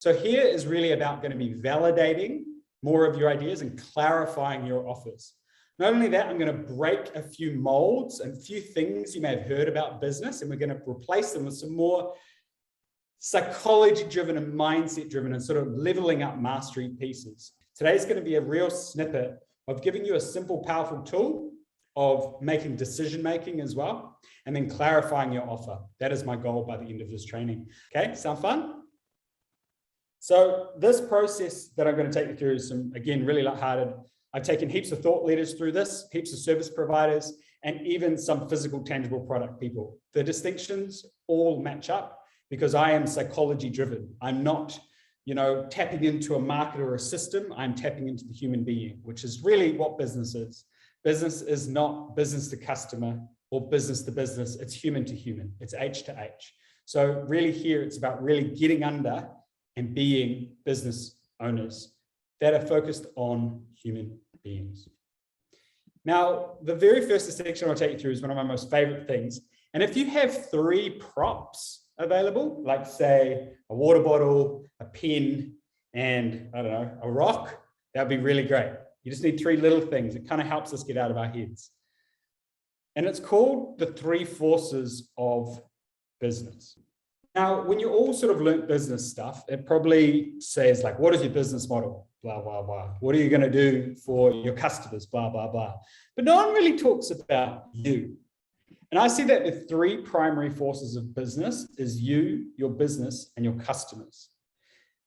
So here is really about going to be validating more of your ideas and clarifying your offers. Not only that, I'm going to break a few molds and a few things you may have heard about business, and we're going to replace them with some more psychology-driven and mindset-driven and sort of leveling up mastery pieces. Today's going to be a real snippet of giving you a simple, powerful tool of making decision-making as well, and then clarifying your offer. That is my goal by the end of this training. Okay, sound fun? So this process that I'm going to take you through is some, again, really lighthearted. I've taken heaps of thought leaders through this, heaps of service providers, and even some physical, tangible product people. The distinctions all match up because I am psychology driven. I'm not, tapping into a market or a system. I'm tapping into the human being, which is really what business is. Business is not business to customer or business to business. It's human to human. It's H to H. So really here, it's about really getting under and being business owners that are focused on human beings. Now, the very first section I'll take you through is one of my most favorite things. And if you have 3 props available, like say a water bottle, a pen, and I don't know, a rock, that'd be really great. You just need 3 little things. It kind of helps us get out of our heads. And it's called the 3 forces of business. Now, when you all sort of learnt business stuff, it probably says like, what is your business model? Blah, blah, blah. What are you going to do for your customers? Blah, blah, blah. But no one really talks about you. And I see that the 3 primary forces of business is you, your business, and your customers.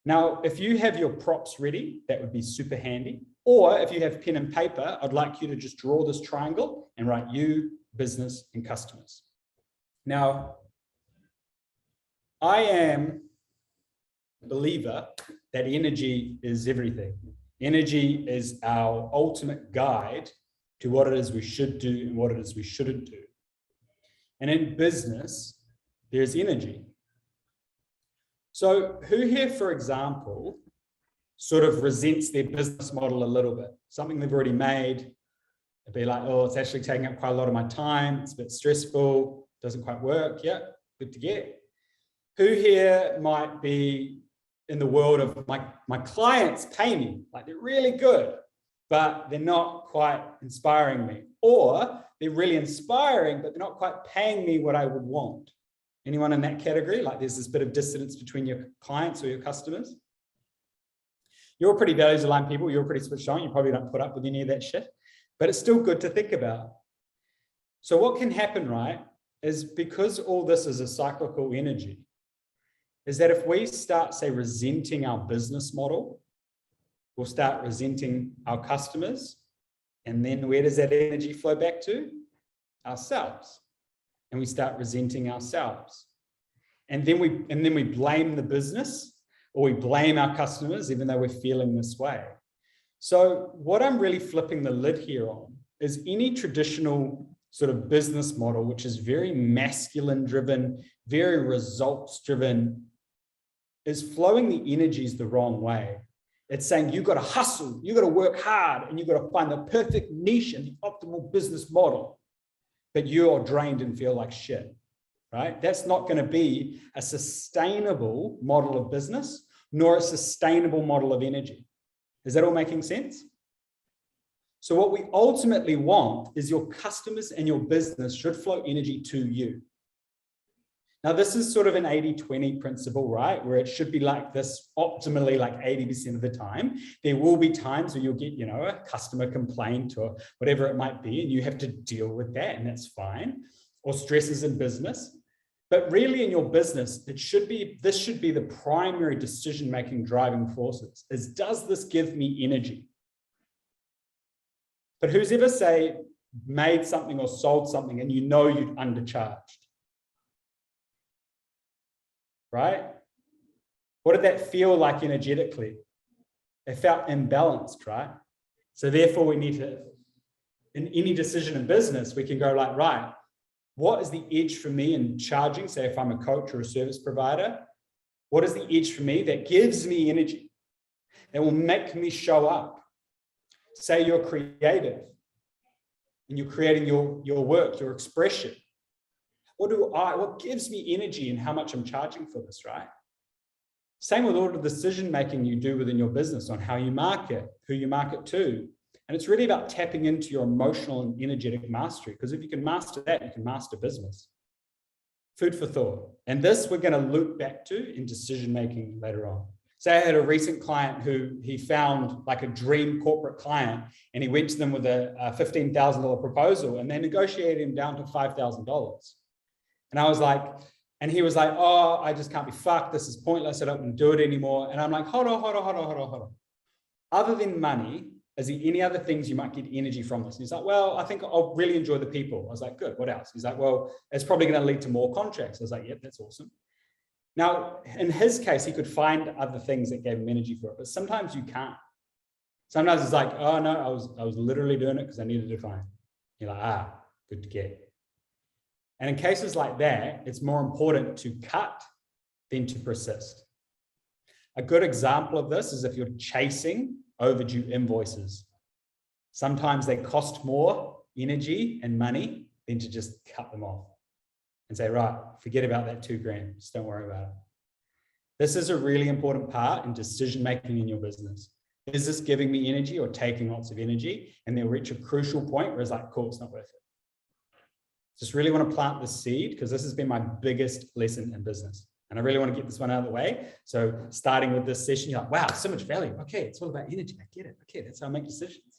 Now, if you have your props ready, that would be super handy. Or if you have pen and paper, I'd like you to just draw this triangle and write you, business, and customers. Now, I am a believer that energy is everything. Energy is our ultimate guide to what it is we should do and what it is we shouldn't do. And in business, there's energy. So who here, for example, sort of resents their business model a little bit? Something they've already made. It'd be like, oh, it's actually taking up quite a lot of my time. It's a bit stressful. Doesn't quite work. Yeah, good to get. Who here might be in the world of my clients pay me, like they're really good, but they're not quite inspiring me. Or they're really inspiring, but they're not quite paying me what I would want. Anyone in that category? Like there's this bit of dissonance between your clients or your customers. You're pretty values-aligned people. You're pretty switched on. You probably don't put up with any of that shit, but it's still good to think about. So what can happen, right, is because all this is a cyclical energy, is that if we start, say, resenting our business model, we'll start resenting our customers. And then where does that energy flow back to? Ourselves. And we start resenting ourselves. And then we blame the business, or we blame our customers, even though we're feeling this way. So what I'm really flipping the lid here on is any traditional sort of business model, which is very masculine driven, very results driven, is flowing the energies the wrong way. It's saying you got to hustle, you got to work hard, and you got to find the perfect niche and the optimal business model, but you're drained and feel like shit, right? That's not going to be a sustainable model of business, nor a sustainable model of energy. Is that all making sense? So what we ultimately want is your customers and your business should flow energy to you. Now, this is sort of an 80-20 principle, right? Where it should be like this optimally, like 80% of the time. There will be times where you'll get, a customer complaint or whatever it might be, and you have to deal with that, and that's fine. Or stresses in business. But really in your business, this should be the primary decision-making driving forces, is does this give me energy? But who's ever, say, made something or sold something and you'd undercharged? Right? What did that feel like energetically? It felt imbalanced, right? So therefore we need to, in any decision in business, we can go like, right, what is the edge for me in charging? Say if I'm a coach or a service provider, what is the edge for me that gives me energy, that will make me show up? Say you're creative and you're creating your work, your expression. What gives me energy and how much I'm charging for this, right? Same with all the decision-making you do within your business on how you market, who you market to. And it's really about tapping into your emotional and energetic mastery, because if you can master that, you can master business. Food for thought. And this we're going to loop back to in decision-making later on. So I had a recent client who he found like a dream corporate client, and he went to them with a $15,000 proposal, and they negotiated him down to $5,000. And I was like, and he was like, oh, I just can't be fucked. This is pointless. I don't want to do it anymore. And I'm like, hold on. Other than money, is there any other things you might get energy from this? And he's like, well, I think I'll really enjoy the people. I was like, good. What else? He's like, well, it's probably going to lead to more contracts. I was like, yep, that's awesome. Now, in his case, he could find other things that gave him energy for it, but sometimes you can't. Sometimes it's like, oh no, I was literally doing it because I needed to find. You're like, good to get. And in cases like that, it's more important to cut than to persist. A good example of this is if you're chasing overdue invoices. Sometimes they cost more energy and money than to just cut them off and say, right, forget about that $2,000. Just don't worry about it. This is a really important part in decision-making in your business. Is this giving me energy or taking lots of energy? And they'll reach a crucial point where it's like, cool, it's not worth it. Just really want to plant this seed because this has been my biggest lesson in business. And I really want to get this one out of the way. So starting with this session, you're like, wow, so much value. Okay, it's all about energy. I get it. Okay, that's how I make decisions.